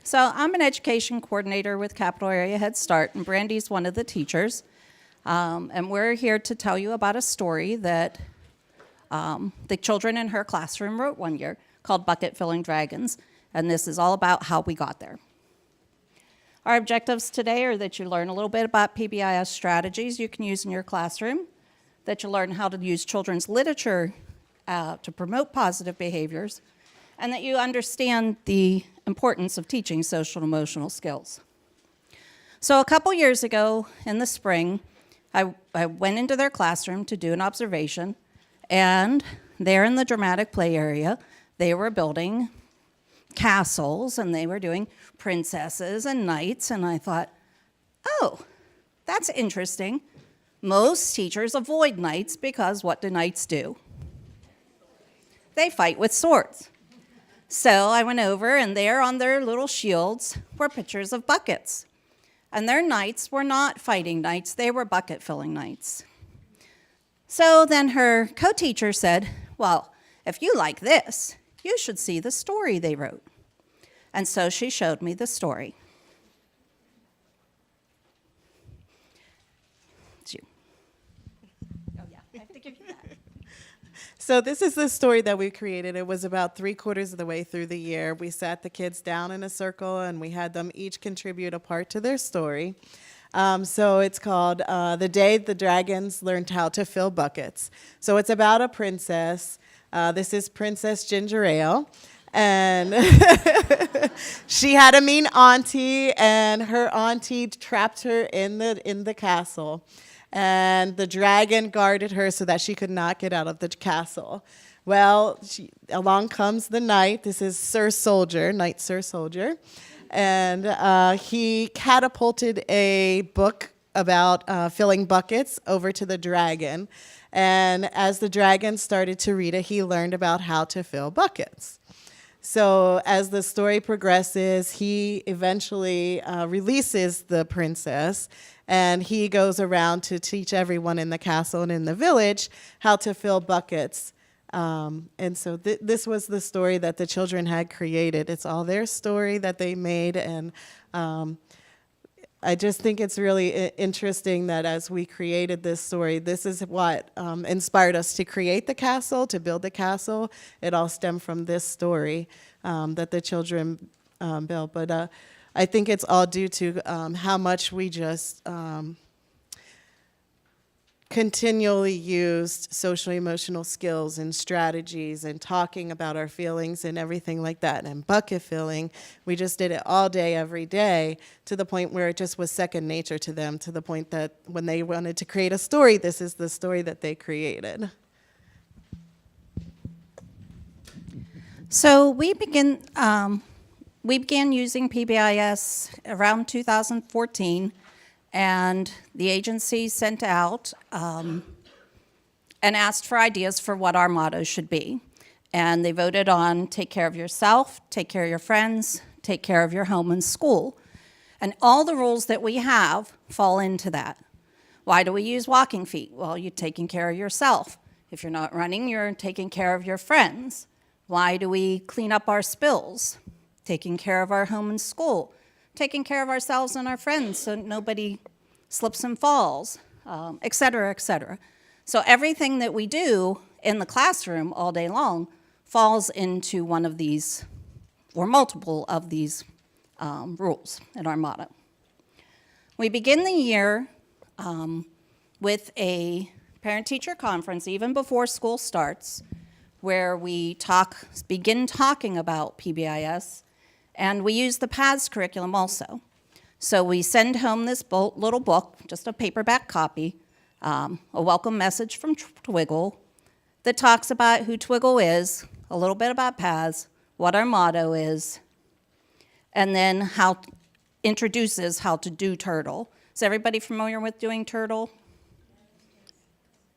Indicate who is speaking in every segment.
Speaker 1: So I'm an education coordinator with Capital Area Head Start, and Brandy's one of the teachers. And we're here to tell you about a story that the children in her classroom wrote one year called Bucket Filling Dragons. And this is all about how we got there. Our objectives today are that you learn a little bit about PBIS strategies you can use in your classroom, that you learn how to use children's literature to promote positive behaviors, and that you understand the importance of teaching social and emotional skills. So a couple years ago in the spring, I went into their classroom to do an observation, and there in the dramatic play area, they were building castles, and they were doing princesses and knights, and I thought, oh, that's interesting. Most teachers avoid knights because what do knights do? They fight with swords. So I went over, and there on their little shields were pictures of buckets. And their knights were not fighting knights, they were bucket-filling knights. So then her co-teacher said, well, if you like this, you should see the story they wrote. And so she showed me the story. It's you. Oh, yeah, I have to give you that.
Speaker 2: So this is the story that we created. It was about 3/4 of the way through the year. We sat the kids down in a circle, and we had them each contribute a part to their story. So it's called The Day the Dragons Learned How to Fill Buckets. So it's about a princess. This is Princess Ginger Ale. And she had a mean auntie, and her auntie trapped her in the castle. And the dragon guarded her so that she could not get out of the castle. Well, along comes the knight. This is Sir Soldier, Knight Sir Soldier. And he catapulted a book about filling buckets over to the dragon. And as the dragon started to read it, he learned about how to fill buckets. So as the story progresses, he eventually releases the princess, and he goes around to teach everyone in the castle and in the village how to fill buckets. And so this was the story that the children had created. It's all their story that they made, and I just think it's really interesting that as we created this story, this is what inspired us to create the castle, to build the castle. It all stemmed from this story that the children built. But I think it's all due to how much we just continually used social emotional skills and strategies and talking about our feelings and everything like that, and bucket filling. We just did it all day, every day, to the point where it just was second nature to them, to the point that when they wanted to create a story, this is the story that they created.
Speaker 1: So we began using PBIS around 2014. And the agency sent out and asked for ideas for what our motto should be. And they voted on take care of yourself, take care of your friends, take care of your home and school. And all the rules that we have fall into that. Why do we use walking feet? Well, you're taking care of yourself. If you're not running, you're taking care of your friends. Why do we clean up our spills? Taking care of our home and school. Taking care of ourselves and our friends so nobody slips and falls, et cetera, et cetera. So everything that we do in the classroom all day long falls into one of these or multiple of these rules in our motto. We begin the year with a parent-teacher conference even before school starts, where we begin talking about PBIS. And we use the PAS curriculum also. So we send home this little book, just a paperback copy, a welcome message from Twiggle that talks about who Twiggle is, a little bit about PAS, what our motto is, and then introduces how to do turtle. Is everybody familiar with doing turtle?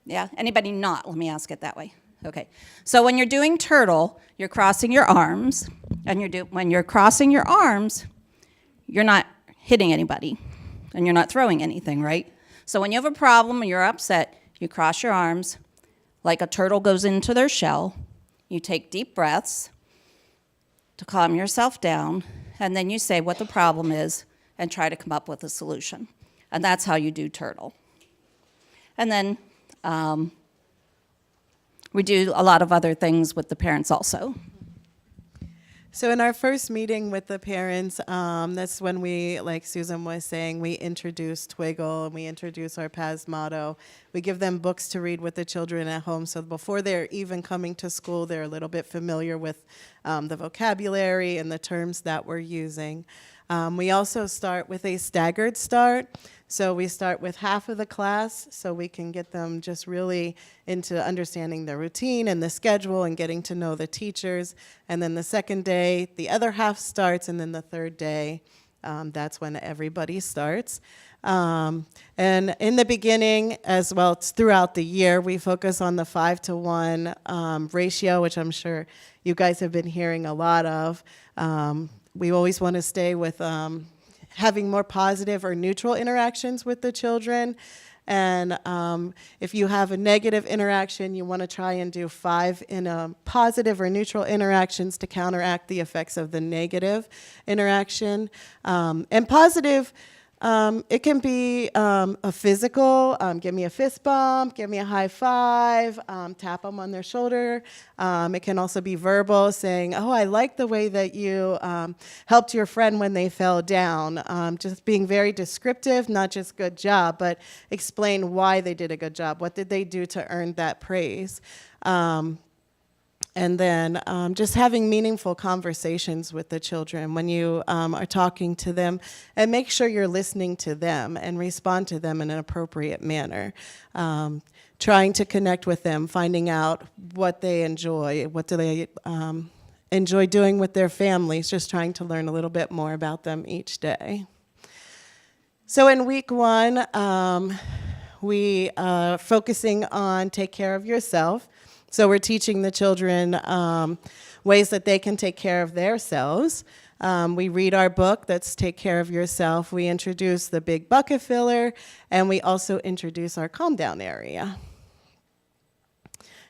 Speaker 1: Yeah, anybody not? Let me ask it that way. Okay, so when you're doing turtle, you're crossing your arms, and when you're crossing your arms, you're not hitting anybody, and you're not throwing anything, right? So when you have a problem and you're upset, you cross your arms like a turtle goes into their shell. You take deep breaths to calm yourself down, and then you say what the problem is and try to come up with a solution. And that's how you do Turtle. And then we do a lot of other things with the parents also.
Speaker 2: So in our first meeting with the parents, that's when we, like Susan was saying, we introduce Twiggle and we introduce our PAS motto. We give them books to read with the children at home, so before they're even coming to school, they're a little bit familiar with the vocabulary and the terms that we're using. We also start with a staggered start. So we start with half of the class so we can get them just really into understanding the routine and the schedule and getting to know the teachers. And then the second day, the other half starts, and then the third day, that's when everybody starts. And in the beginning, as well as throughout the year, we focus on the 5-to-1 ratio, which I'm sure you guys have been hearing a lot of. We always want to stay with having more positive or neutral interactions with the children. And if you have a negative interaction, you want to try and do 5 in a positive or neutral interactions to counteract the effects of the negative interaction. And positive, it can be a physical, give me a fist bump, give me a high five, tap them on their shoulder. It can also be verbal, saying, oh, I like the way that you helped your friend when they fell down. Just being very descriptive, not just good job, but explain why they did a good job. What did they do to earn that praise? And then just having meaningful conversations with the children when you are talking to them, and make sure you're listening to them and respond to them in an appropriate manner. Trying to connect with them, finding out what they enjoy, what do they enjoy doing with their families, just trying to learn a little bit more about them each day. So in week 1, we are focusing on take care of yourself. So we're teaching the children ways that they can take care of themselves. We read our book, that's Take Care of Yourself. We introduce the big bucket filler, and we also introduce our calm down area.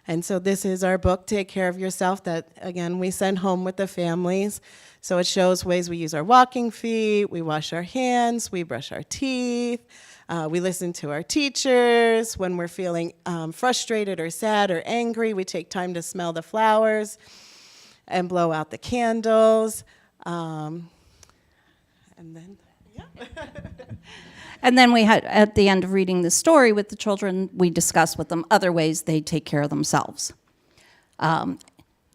Speaker 2: And so this is our book, Take Care of Yourself, that, again, we send home with the families. So it shows ways we use our walking feet, we wash our hands, we brush our teeth. We listen to our teachers. When we're feeling frustrated or sad or angry, we take time to smell the flowers and blow out the candles. And then, yeah.
Speaker 1: And then we had, at the end of reading the story with the children, we discussed with them other ways they take care of themselves.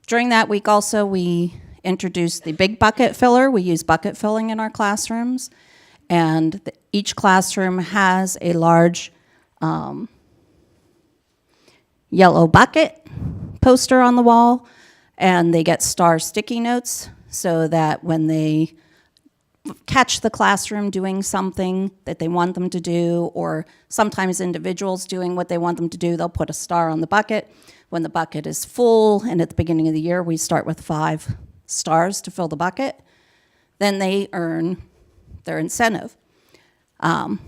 Speaker 1: During that week also, we introduced the big bucket filler. We use bucket filling in our classrooms. And each classroom has a large yellow bucket poster on the wall, and they get star sticky notes so that when they catch the classroom doing something that they want them to do, or sometimes individuals doing what they want them to do, they'll put a star on the bucket. When the bucket is full, and at the beginning of the year, we start with 5 stars to fill the bucket, then they earn their incentive. We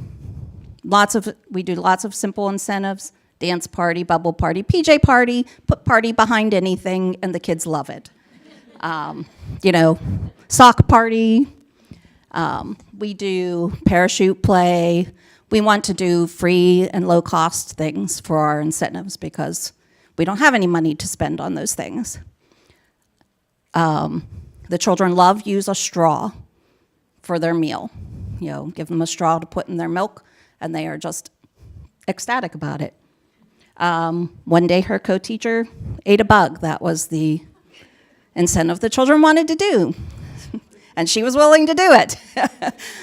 Speaker 1: do lots of simple incentives: dance party, bubble party, PJ party, put party behind anything, and the kids love it. Sock party. We do parachute play. We want to do free and low-cost things for our incentives because we don't have any money to spend on those things. The children use a straw for their meal. Give them a straw to put in their milk, and they are just ecstatic about it. One day her co-teacher ate a bug. That was the incentive the children wanted to do, and she was willing to do it.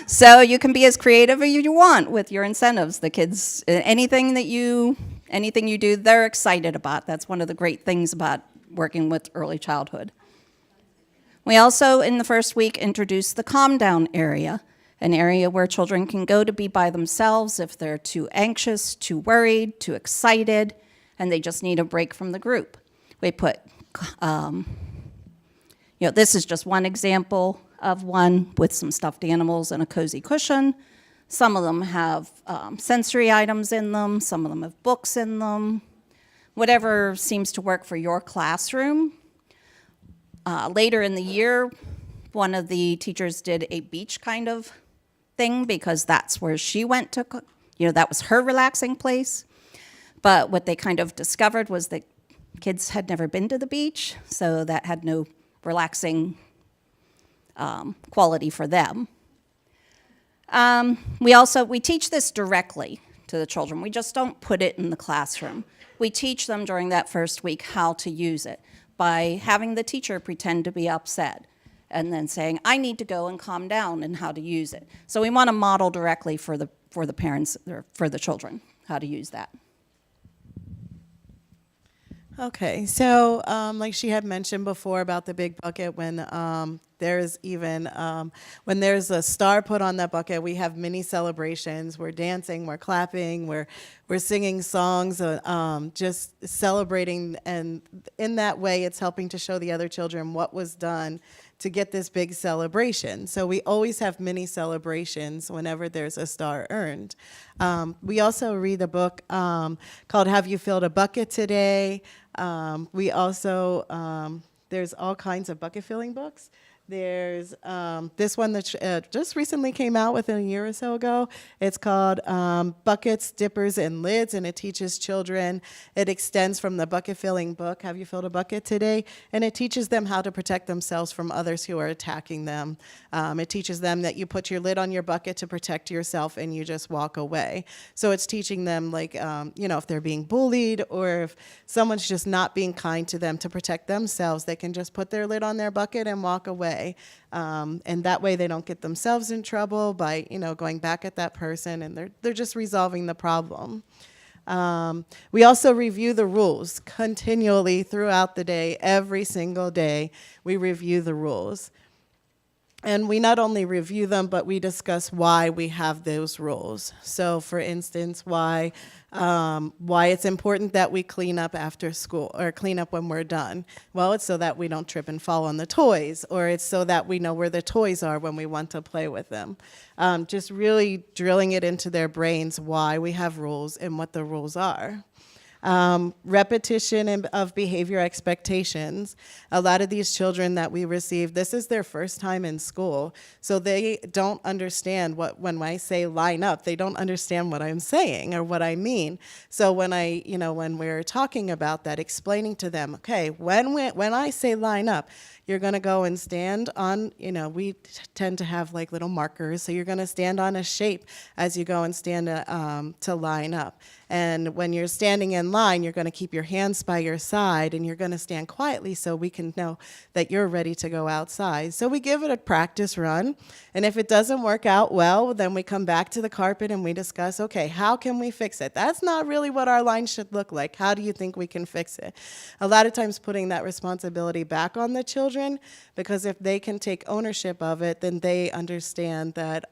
Speaker 1: So you can be as creative as you want with your incentives. The kids, anything you do, they're excited about. That's one of the great things about working with early childhood. We also, in the first week, introduced the calm down area, an area where children can go to be by themselves if they're too anxious, too worried, too excited, and they just need a break from the group. We put, this is just one example of one with some stuffed animals and a cozy cushion. Some of them have sensory items in them. Some of them have books in them. Whatever seems to work for your classroom. Later in the year, one of the teachers did a beach kind of thing because that's where she went to, that was her relaxing place. But what they kind of discovered was that kids had never been to the beach, so that had no relaxing quality for them. We teach this directly to the children. We just don't put it in the classroom. We teach them during that first week how to use it by having the teacher pretend to be upset and then saying, I need to go and calm down, and how to use it. So we want to model directly for the parents, or for the children, how to use that.
Speaker 2: Okay, so like she had mentioned before about the big bucket, when there's a star put on that bucket, we have mini celebrations. We're dancing, we're clapping, we're singing songs, just celebrating, and in that way, it's helping to show the other children what was done to get this big celebration. So we always have mini celebrations whenever there's a star earned. We also read a book called Have You Filled a Bucket Today? We also, there's all kinds of bucket filling books. There's this one that just recently came out within a year or so ago. It's called Buckets, Dippers, and Lids, and it teaches children. It extends from the bucket filling book, Have You Filled a Bucket Today? And it teaches them how to protect themselves from others who are attacking them. It teaches them that you put your lid on your bucket to protect yourself and you just walk away. So it's teaching them, like, if they're being bullied or if someone's just not being kind to them, to protect themselves, they can just put their lid on their bucket and walk away. And that way they don't get themselves in trouble by, going back at that person, and they're just resolving the problem. We also review the rules continually throughout the day. Every single day we review the rules. And we not only review them, but we discuss why we have those rules. So, for instance, why it's important that we clean up after school, or clean up when we're done. Well, it's so that we don't trip and fall on the toys, or it's so that we know where the toys are when we want to play with them. Just really drilling it into their brains why we have rules and what the rules are. Repetition of behavior expectations. A lot of these children that we receive, this is their first time in school, so they don't understand when I say line up, they don't understand what I'm saying or what I mean. So when we're talking about that, explaining to them, okay, when I say line up, you're going to go and stand on, we tend to have like little markers, so you're going to stand on a shape as you go and stand to line up. And when you're standing in line, you're going to keep your hands by your side, and you're going to stand quietly so we can know that you're ready to go outside. So we give it a practice run, and if it doesn't work out well, then we come back to the carpet and we discuss, okay, how can we fix it? That's not really what our line should look like. How do you think we can fix it? A lot of times putting that responsibility back on the children, because if they can take ownership of it, then they understand that,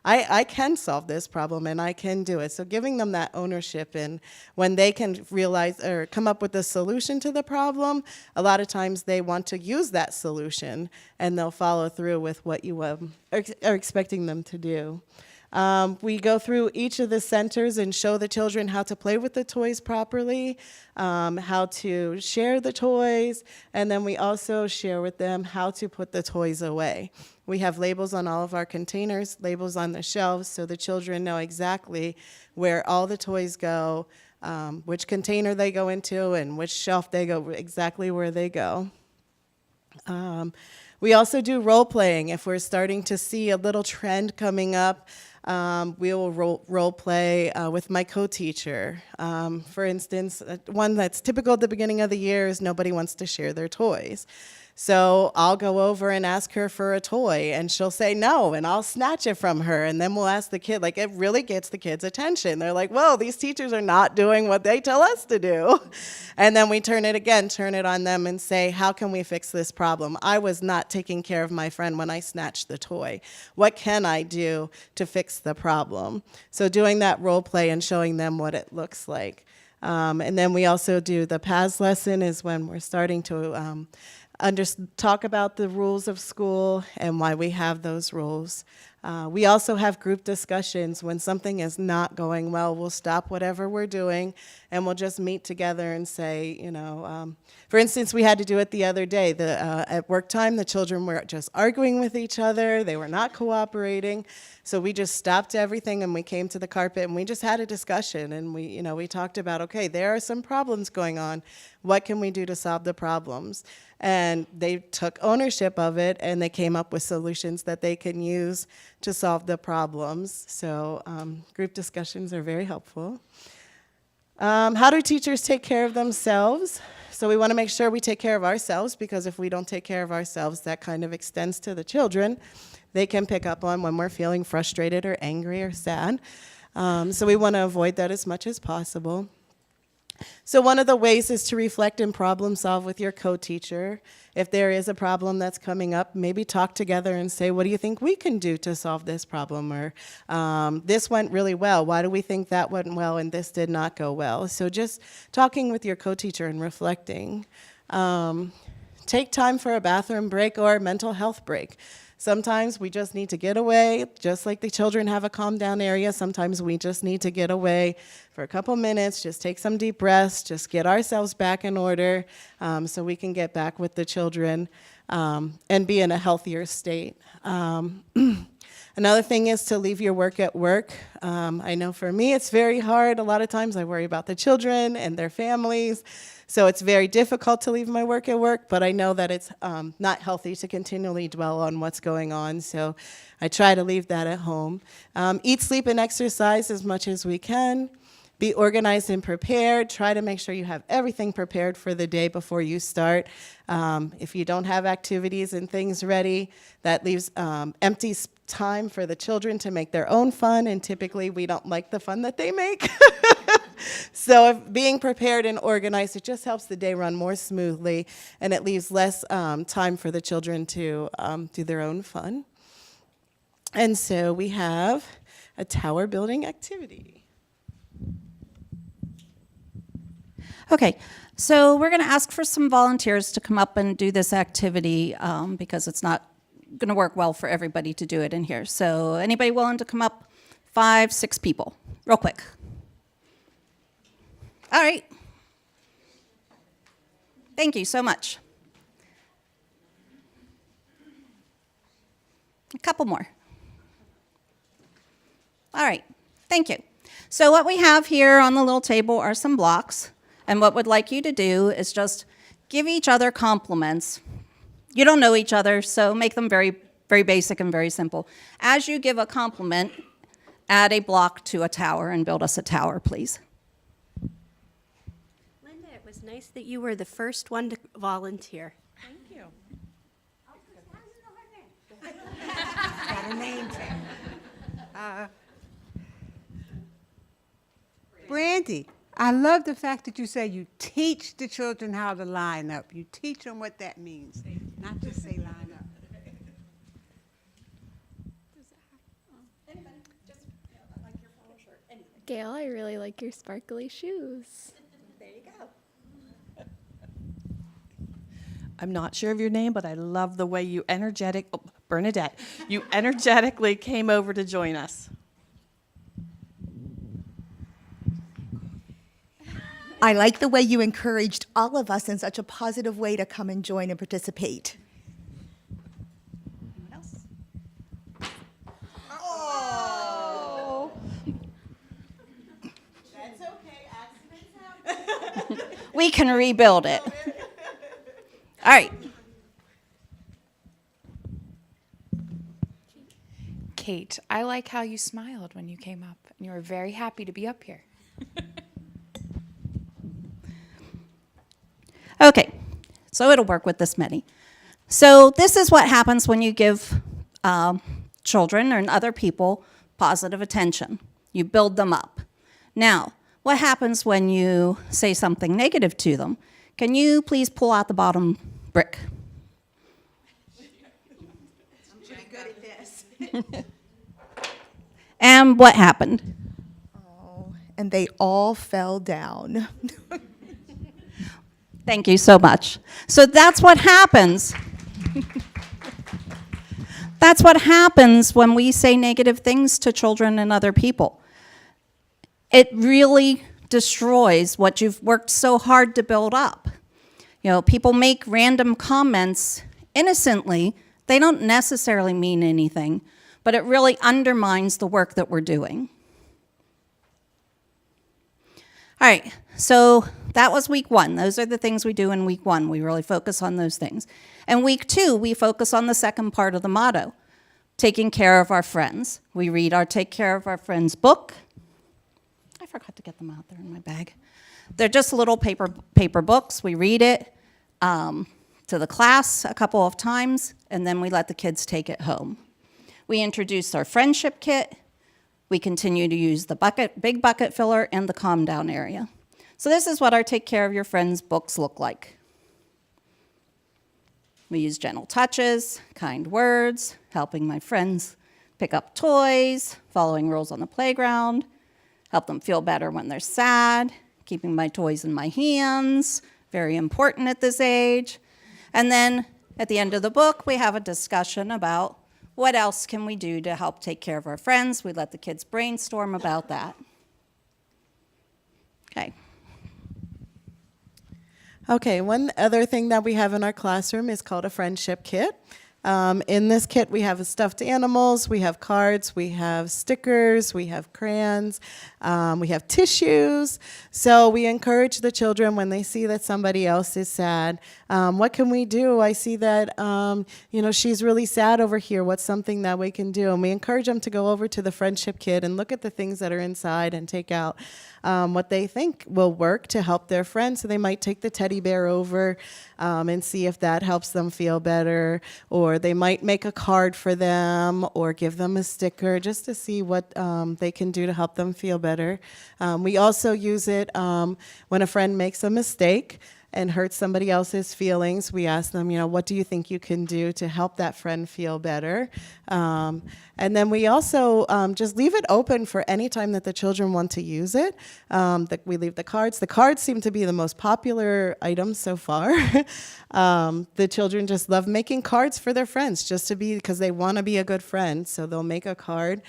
Speaker 2: I can solve this problem and I can do it. So giving them that ownership, and when they can realize or come up with a solution to the problem, a lot of times they want to use that solution and they'll follow through with what you are expecting them to do. We go through each of the centers and show the children how to play with the toys properly, how to share the toys, and then we also share with them how to put the toys away. We have labels on all of our containers, labels on the shelves, so the children know exactly where all the toys go, which container they go into, and which shelf they go, exactly where they go. We also do role playing. If we're starting to see a little trend coming up, we will role play with my co-teacher. For instance, one that's typical at the beginning of the year is nobody wants to share their toys. So I'll go over and ask her for a toy, and she'll say no, and I'll snatch it from her, and then we'll ask the kid. Like, it really gets the kids' attention. They're like, whoa, these teachers are not doing what they tell us to do. And then we turn it on them and say, how can we fix this problem? I was not taking care of my friend when I snatched the toy. What can I do to fix the problem? So doing that role play and showing them what it looks like. And then we also do the PAS lesson, is when we're starting to talk about the rules of school and why we have those rules. We also have group discussions. When something is not going well, we'll stop whatever we're doing and we'll just meet together and say, for instance, we had to do it the other day. At work time, the children were just arguing with each other. They were not cooperating. So we just stopped everything and we came to the carpet and we just had a discussion and we talked about, okay, there are some problems going on. What can we do to solve the problems? And they took ownership of it and they came up with solutions that they can use to solve the problems. So group discussions are very helpful. How do teachers take care of themselves? So we want to make sure we take care of ourselves, because if we don't take care of ourselves, that kind of extends to the children. They can pick up on when we're feeling frustrated or angry or sad. So we want to avoid that as much as possible. So one of the ways is to reflect and problem solve with your co-teacher. If there is a problem that's coming up, maybe talk together and say, what do you think we can do to solve this problem? Or this went really well. Why do we think that went well and this did not go well? So just talking with your co-teacher and reflecting. Take time for a bathroom break or a mental health break. Sometimes we just need to get away, just like the children have a calm down area. Sometimes we just need to get away for a couple minutes, just take some deep breaths, just get ourselves back in order so we can get back with the children and be in a healthier state. Another thing is to leave your work at work. I know for me it's very hard. A lot of times I worry about the children and their families. So it's very difficult to leave my work at work, but I know that it's not healthy to continually dwell on what's going on, so I try to leave that at home. Eat, sleep, and exercise as much as we can. Be organized and prepared. Try to make sure you have everything prepared for the day before you start. If you don't have activities and things ready, that leaves empty time for the children to make their own fun, and typically we don't like the fun that they make. So if being prepared and organized, it just helps the day run more smoothly, and it leaves less time for the children to do their own fun. And so we have a tower building activity.
Speaker 1: Okay, so we're going to ask for some volunteers to come up and do this activity because it's not going to work well for everybody to do it in here. So anybody willing to come up? 5, 6 people, real quick. All right. Thank you so much. A couple more. All right, thank you. So what we have here on the little table are some blocks, and what we'd like you to do is just give each other compliments. You don't know each other, so make them very, very basic and very simple. As you give a compliment, add a block to a tower and build us a tower, please.
Speaker 3: Linda, it was nice that you were the first one to volunteer.
Speaker 2: Thank you.
Speaker 4: Got a name tag. Brandy, I love the fact that you say you teach the children how to line up. You teach them what that means, not just say line up.
Speaker 5: Gail, I really like your sparkly shoes.
Speaker 1: There you go.
Speaker 6: I'm not sure of your name, but I love the way you Bernadette, you energetically came over to join us.
Speaker 7: I like the way you encouraged all of us in such a positive way to come and join and participate.
Speaker 1: Anyone else?
Speaker 7: Oh.
Speaker 2: That's okay, accidents happen.
Speaker 1: We can rebuild it. All right.
Speaker 8: Kate, I like how you smiled when you came up, and you were very happy to be up here.
Speaker 1: Okay, so it'll work with this many. So this is what happens when you give children and other people positive attention. You build them up. Now, what happens when you say something negative to them? Can you please pull out the bottom brick?
Speaker 7: I'm pretty good at this.
Speaker 1: And what happened?
Speaker 7: Oh, and they all fell down.
Speaker 1: Thank you so much. So that's what happens. That's what happens when we say negative things to children and other people. It really destroys what you've worked so hard to build up. You know, people make random comments innocently. They don't necessarily mean anything, but it really undermines the work that we're doing. All right, so that was week 1. Those are the things we do in week 1. We really focus on those things. And week 2, we focus on the second part of the motto, taking care of our friends. We read our Take Care of Our Friends book. I forgot to get them out there in my bag. They're just little paper books. We read it to the class a couple of times, and then we let the kids take it home. We introduce our friendship kit. We continue to use the big bucket filler and the calm down area. So this is what our Take Care of Your Friends books look like. We use gentle touches, kind words, helping my friends pick up toys, following rules on the playground, help them feel better when they're sad, keeping my toys in my hands, very important at this age. And then at the end of the book, we have a discussion about what else can we do to help take care of our friends. We let the kids brainstorm about that. Okay.
Speaker 2: Okay, one other thing that we have in our classroom is called a friendship kit. In this kit, we have stuffed animals, we have cards, we have stickers, we have crayons, we have tissues. So we encourage the children when they see that somebody else is sad, what can we do? I see that, she's really sad over here. What's something that we can do? And we encourage them to go over to the friendship kit and look at the things that are inside and take out what they think will work to help their friends. So they might take the teddy bear over and see if that helps them feel better, or they might make a card for them or give them a sticker just to see what they can do to help them feel better. We also use it when a friend makes a mistake and hurts somebody else's feelings. We ask them, what do you think you can do to help that friend feel better? And then we also just leave it open for any time that the children want to use it. We leave the cards. The cards seem to be the most popular item so far. The children just love making cards for their friends just to be, because they want to be a good friend, so they'll make a card.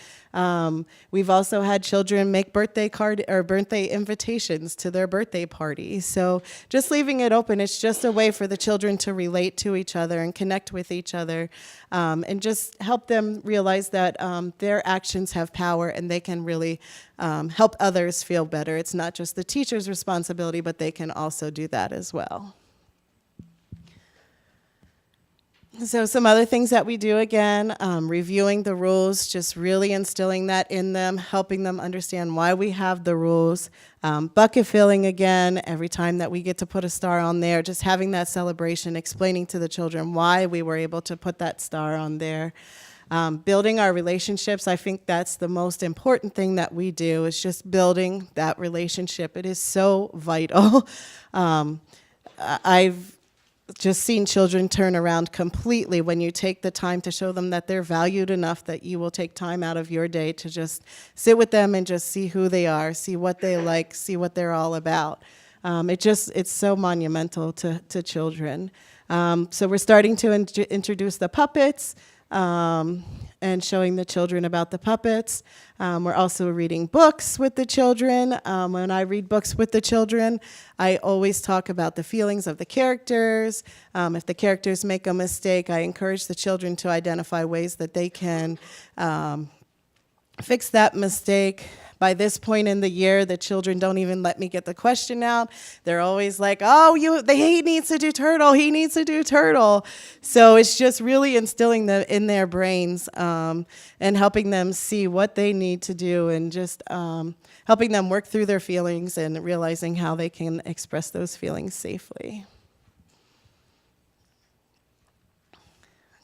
Speaker 2: We've also had children make birthday invitations to their birthday party. So just leaving it open, it's just a way for the children to relate to each other and connect with each other, and just help them realize that their actions have power and they can really help others feel better. It's not just the teacher's responsibility, but they can also do that as well. So some other things that we do, again, reviewing the rules, just really instilling that in them, helping them understand why we have the rules. Bucket filling, again, every time that we get to put a star on there, just having that celebration, explaining to the children why we were able to put that star on there. Building our relationships, I think that's the most important thing that we do, is just building that relationship. It is so vital. I've just seen children turn around completely when you take the time to show them that they're valued enough that you will take time out of your day to just sit with them and just see who they are, see what they like, see what they're all about. It's so monumental to children. So we're starting to introduce the puppets, and showing the children about the puppets. We're also reading books with the children. When I read books with the children, I always talk about the feelings of the characters. If the characters make a mistake, I encourage the children to identify ways that they can fix that mistake. By this point in the year, the children don't even let me get the question out. They're always like, he needs to do turtle, he needs to do turtle. So it's just really instilling in their brains and helping them see what they need to do, and just helping them work through their feelings and realizing how they can express those feelings safely.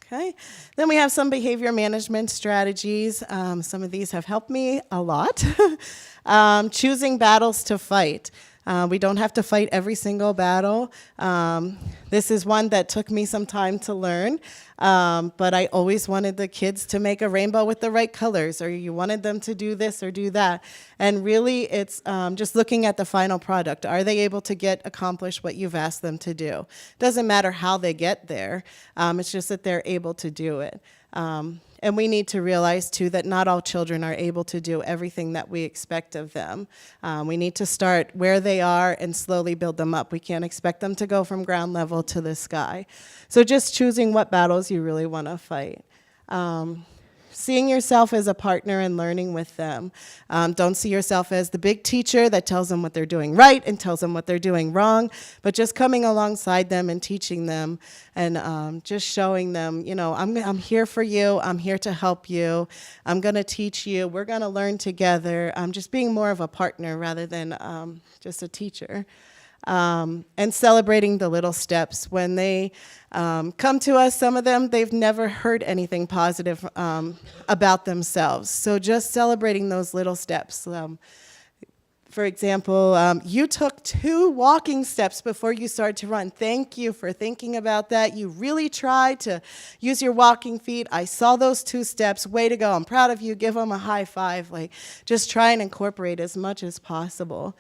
Speaker 2: Okay. Then we have some behavior management strategies. Some of these have helped me a lot. Choosing battles to fight. We don't have to fight every single battle. This is one that took me some time to learn, but I always wanted the kids to make a rainbow with the right colors, or you wanted them to do this or do that. And really, it's just looking at the final product. Are they able to accomplish what you've asked them to do? Doesn't matter how they get there. It's just that they're able to do it. And we need to realize, too, that not all children are able to do everything that we expect of them. We need to start where they are and slowly build them up. We can't expect them to go from ground level to the sky. So just choosing what battles you really want to fight. Seeing yourself as a partner and learning with them. Don't see yourself as the big teacher that tells them what they're doing right and tells them what they're doing wrong, but just coming alongside them and teaching them and just showing them, I'm here for you. I'm here to help you. I'm going to teach you. We're going to learn together. Just being more of a partner rather than just a teacher. And celebrating the little steps. When they come to us, some of them, they've never heard anything positive about themselves. So just celebrating those little steps. For example, you took 2 walking steps before you started to run. Thank you for thinking about that. You really tried to use your walking feet. I saw those 2 steps. Way to go. I'm proud of you. Give them a high five. Just try and incorporate as much as possible.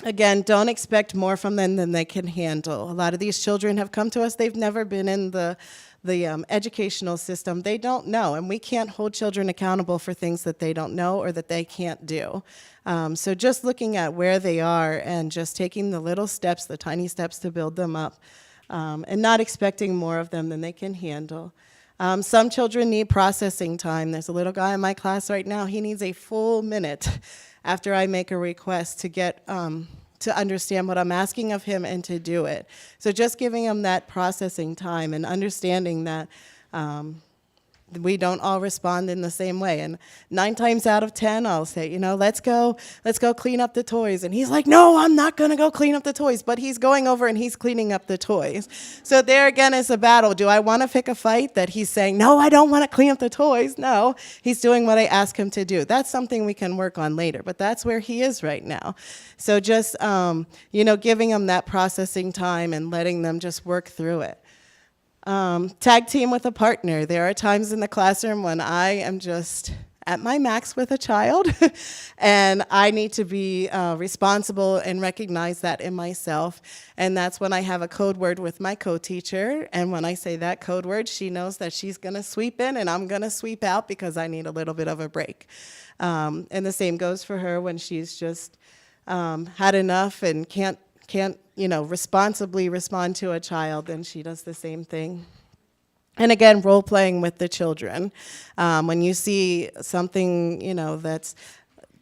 Speaker 2: Again, don't expect more from them than they can handle. A lot of these children have come to us. They've never been in the educational system. They don't know, and we can't hold children accountable for things that they don't know or that they can't do. So just looking at where they are and just taking the little steps, the tiny steps to build them up, and not expecting more of them than they can handle. Some children need processing time. There's a little guy in my class right now. He needs a full minute after I make a request to get to understand what I'm asking of him and to do it. So just giving him that processing time and understanding that we don't all respond in the same way. And 9 times out of 10, I'll say, let's go clean up the toys. And he's like, no, I'm not going to go clean up the toys. But he's going over and he's cleaning up the toys. So there again is a battle. Do I want to pick a fight that he's saying, no, I don't want to clean up the toys? No, he's doing what I ask him to do. That's something we can work on later. But that's where he is right now. So just, giving him that processing time and letting them just work through it. Tag team with a partner. There are times in the classroom when I am just at my max with a child, and I need to be responsible and recognize that in myself. And that's when I have a code word with my co-teacher. And when I say that code word, she knows that she's going to sweep in and I'm going to sweep out because I need a little bit of a break. And the same goes for her when she's just had enough and can't responsibly respond to a child, then she does the same thing. And again, role-playing with the children. When you see something, that's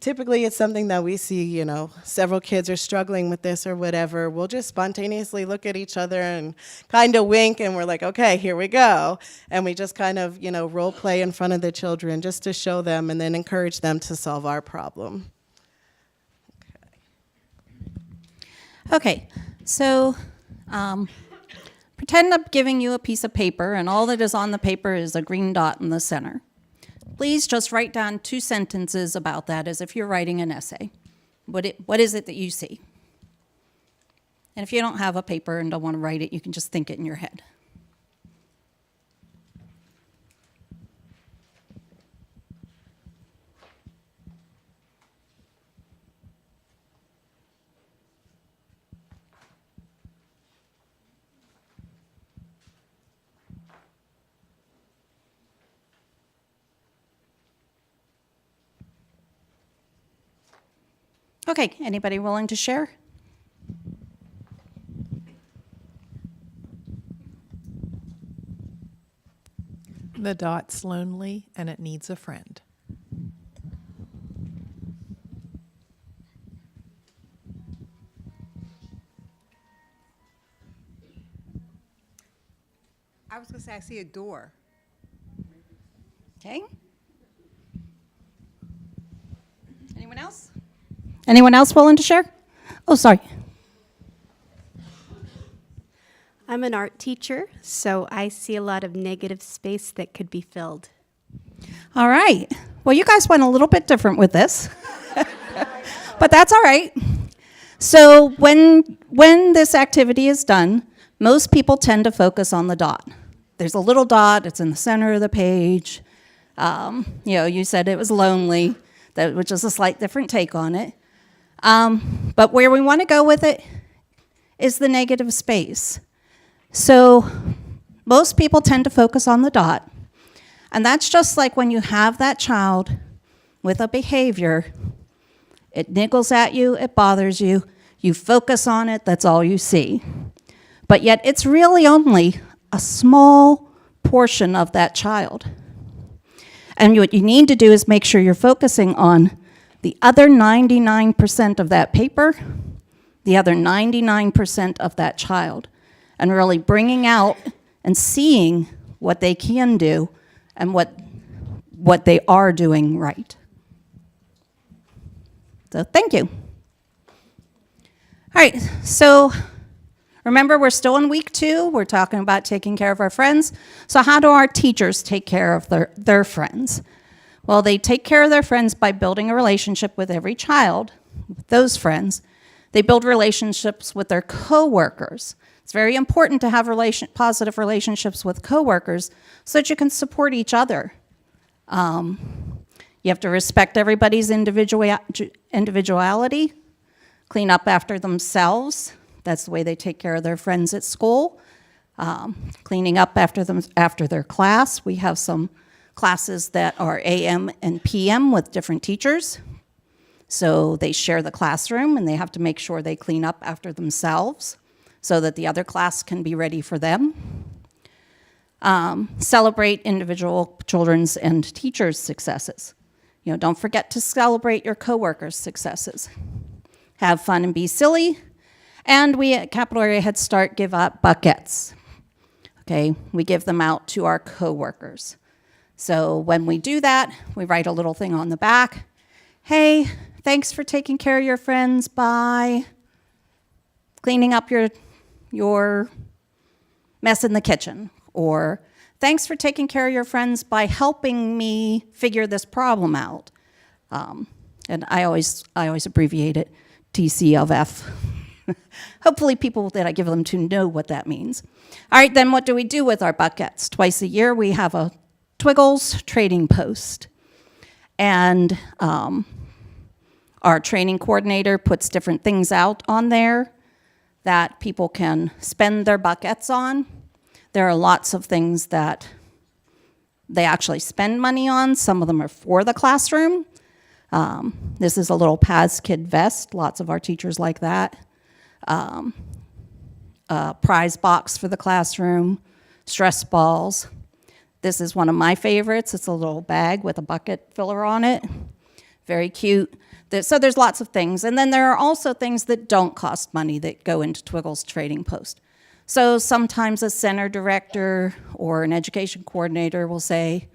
Speaker 2: typically it's something that we see, several kids are struggling with this or whatever, we'll just spontaneously look at each other and kind of wink, and we're like, okay, here we go. And we just kind of, role-play in front of the children just to show them and then encourage them to solve our problem.
Speaker 1: Okay, so pretend I'm giving you a piece of paper, and all that is on the paper is a green dot in the center. Please just write down 2 sentences about that as if you're writing an essay. What is it that you see? And if you don't have a paper and don't want to write it, you can just think it in your head. Okay, anybody willing to share?
Speaker 9: The dot's lonely and it needs a friend.
Speaker 4: I was going to say, I see a door.
Speaker 1: Okay. Anyone else? Anyone else willing to share? Oh, sorry.
Speaker 3: I'm an art teacher, so I see a lot of negative space that could be filled.
Speaker 1: All right. Well, you guys went a little bit different with this, but that's all right. So when this activity is done, most people tend to focus on the dot. There's a little dot. It's in the center of the page. You said it was lonely, which is a slight different take on it. But where we want to go with it is the negative space. So most people tend to focus on the dot. And that's just like when you have that child with a behavior, it niggles at you, it bothers you, you focus on it, that's all you see. But yet it's really only a small portion of that child. And what you need to do is make sure you're focusing on the other 99% of that paper, the other 99% of that child, and really bringing out and seeing what they can do and what they are doing right. So thank you. All right, so remember we're still in week 2. We're talking about taking care of our friends. So how do our teachers take care of their friends? Well, they take care of their friends by building a relationship with every child, with those friends. They build relationships with their coworkers. It's very important to have positive relationships with coworkers so that you can support each other. You have to respect everybody's individuality, clean up after themselves. That's the way they take care of their friends at school. Cleaning up after their class. We have some classes that are AM and PM with different teachers. So they share the classroom and they have to make sure they clean up after themselves so that the other class can be ready for them. Celebrate individual children's and teachers' successes. Don't forget to celebrate your coworkers' successes. Have fun and be silly. And we at Capital Area Head Start give out buckets. Okay, we give them out to our coworkers. So when we do that, we write a little thing on the back. Hey, thanks for taking care of your friends by cleaning up your mess in the kitchen. Or thanks for taking care of your friends by helping me figure this problem out. And I always abbreviate it TC of F. Hopefully people that I give them to know what that means. All right, then what do we do with our buckets? Twice a year we have a Twiggles trading post. And our training coordinator puts different things out on there that people can spend their buckets on. There are lots of things that they actually spend money on. Some of them are for the classroom. This is a little Paz Kid vest. Lots of our teachers like that. A prize box for the classroom. Stress balls. This is one of my favorites. It's a little bag with a bucket filler on it. Very cute. So there's lots of things. And then there are also things that don't cost money that go into Twiggles Trading Post. So sometimes a center director or an education coordinator will say,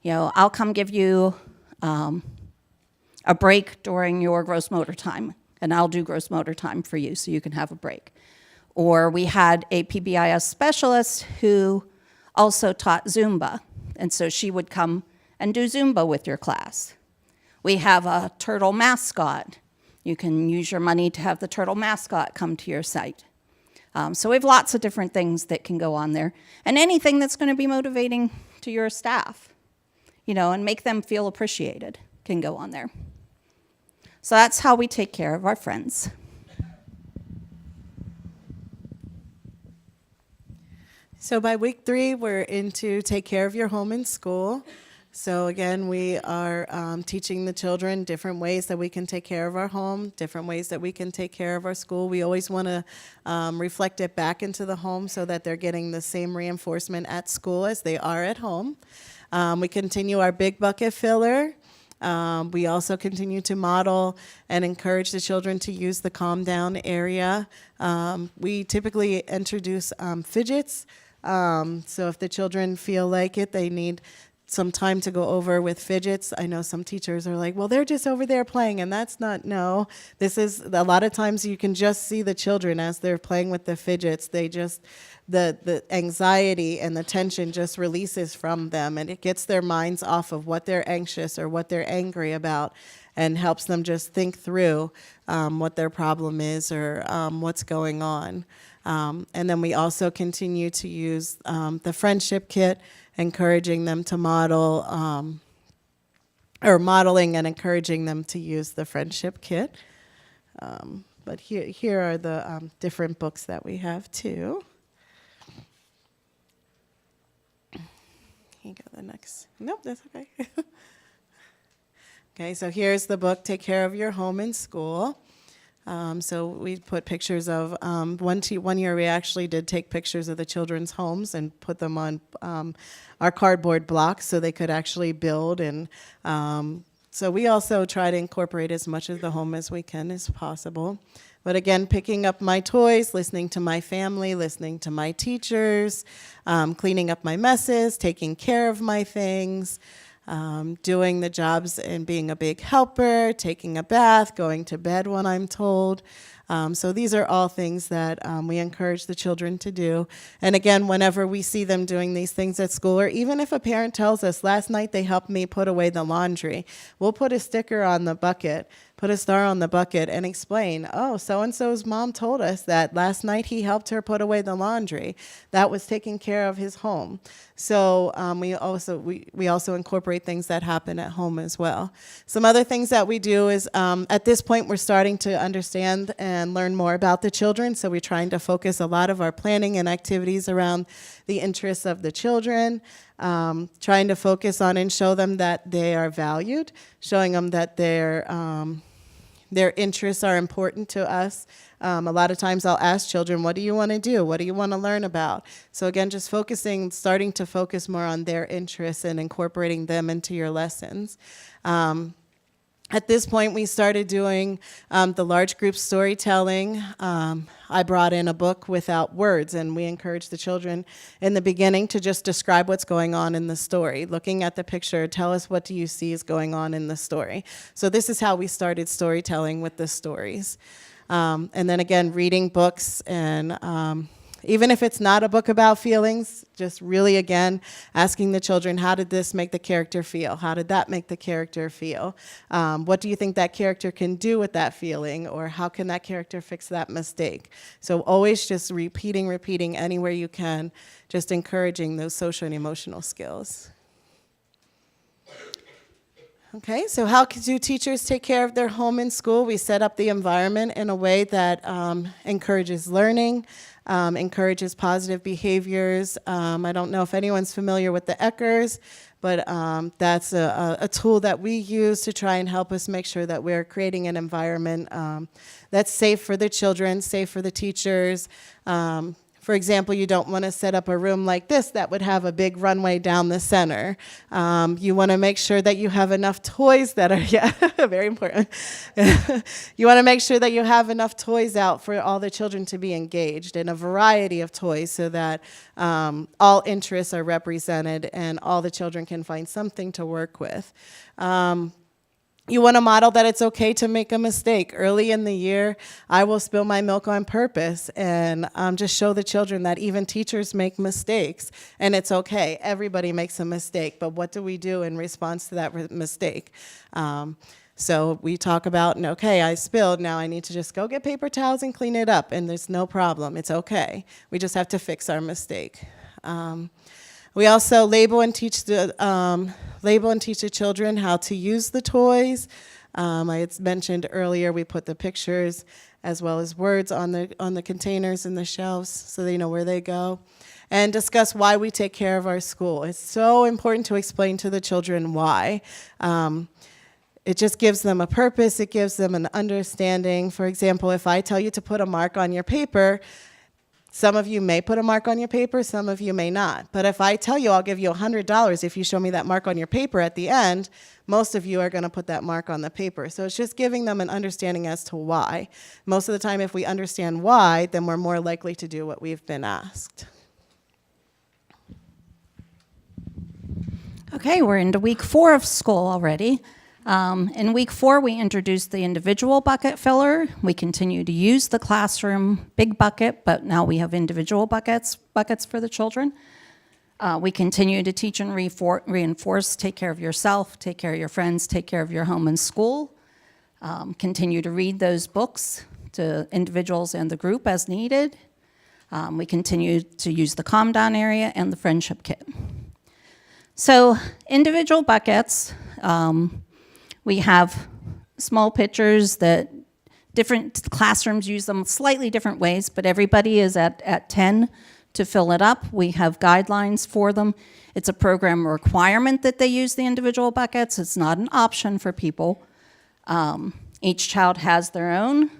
Speaker 1: I'll come give you a break during your gross motor time, and I'll do gross motor time for you so you can have a break. Or we had a PBIS specialist who also taught Zumba, and so she would come and do Zumba with your class. We have a turtle mascot. You can use your money to have the turtle mascot come to your site. So we have lots of different things that can go on there. And anything that's going to be motivating to your staff, and make them feel appreciated can go on there. So that's how we take care of our friends.
Speaker 2: So by week 3, we're into take care of your home and school. So again, we are teaching the children different ways that we can take care of our home, different ways that we can take care of our school. We always want to reflect it back into the home so that they're getting the same reinforcement at school as they are at home. We continue our big bucket filler. We also continue to model and encourage the children to use the calm down area. We typically introduce fidgets. So if the children feel like it, they need some time to go over with fidgets. I know some teachers are like, well, they're just over there playing, and that's not, no. This is, a lot of times you can just see the children as they're playing with the fidgets. They just, the anxiety and the tension just releases from them, and it gets their minds off of what they're anxious or what they're angry about and helps them just think through what their problem is or what's going on. And then we also continue to use the friendship kit, encouraging them to model, or modeling and encouraging them to use the friendship kit. But here are the different books that we have too. you go to the next? Nope, that's okay. Okay, so here's the book, Take Care of Your Home and School. So we put pictures of, one year we actually did take pictures of the children's homes and put them on our cardboard blocks so they could actually build. And so we also try to incorporate as much of the home as we can as possible. But again, picking up my toys, listening to my family, listening to my teachers, cleaning up my messes, taking care of my things, doing the jobs and being a big helper, taking a bath, going to bed when I'm told. So these are all things that we encourage the children to do. And again, whenever we see them doing these things at school, or even if a parent tells us, last night they helped me put away the laundry, we'll put a sticker on the bucket, put a star on the bucket, and explain, oh, so-and-so's mom told us that last night he helped her put away the laundry. That was taking care of his home. So we also incorporate things that happen at home as well. Some other things that we do is, at this point, we're starting to understand and learn more about the children, so we're trying to focus a lot of our planning and activities around the interests of the children, trying to focus on and show them that they are valued, showing them that their interests are important to us. A lot of times I'll ask children, what do you want to do? What do you want to learn about? So again, just starting to focus more on their interests and incorporating them into your lessons. At this point, we started doing the large group storytelling. I brought in a book without words, and we encouraged the children in the beginning to just describe what's going on in the story. Looking at the picture, tell us what do you see is going on in the story. So this is how we started storytelling with the stories. And then again, reading books, and even if it's not a book about feelings, just really, again, asking the children, how did this make the character feel? How did that make the character feel? What do you think that character can do with that feeling? Or how can that character fix that mistake? So always just repeating anywhere you can, just encouraging those social and emotional skills. Okay, so how do teachers take care of their home and school? We set up the environment in a way that encourages learning, encourages positive behaviors. I don't know if anyone's familiar with the Eckers, but that's a tool that we use to try and help us make sure that we're creating an environment that's safe for the children, safe for the teachers. For example, you don't want to set up a room like this that would have a big runway down the center. You want to make sure that you have enough toys that are, very important. You want to make sure that you have enough toys out for all the children to be engaged, and a variety of toys so that all interests are represented and all the children can find something to work with. You want to model that it's okay to make a mistake. Early in the year, I will spill my milk on purpose and just show the children that even teachers make mistakes, and it's okay. Everybody makes a mistake, but what do we do in response to that mistake? So we talk about, okay, I spilled, now I need to just go get paper towels and clean it up, and there's no problem. It's okay. We just have to fix our mistake. We also label and teach the children how to use the toys. I had mentioned earlier we put the pictures as well as words on the containers and the shelves so they know where they go. And discuss why we take care of our school. It's so important to explain to the children why. It just gives them a purpose. It gives them an understanding. For example, if I tell you to put a mark on your paper, some of you may put a mark on your paper, some of you may not. But if I tell you I'll give you $100 if you show me that mark on your paper at the end, most of you are going to put that mark on the paper. So it's just giving them an understanding as to why. Most of the time, if we understand why, then we're more likely to do what we've been asked.
Speaker 1: Okay, we're into week 4 of school already. In week 4, we introduced the individual bucket filler. We continue to use the classroom big bucket, but now we have individual buckets for the children. We continue to teach and reinforce, take care of yourself, take care of your friends, take care of your home and school. Continue to read those books to individuals and the group as needed. We continue to use the calm down area and the friendship kit. So individual buckets, we have small pictures that different classrooms use them slightly different ways, but everybody is at 10 to fill it up. We have guidelines for them. It's a program requirement that they use the individual buckets. It's not an option for people. Each child has their own.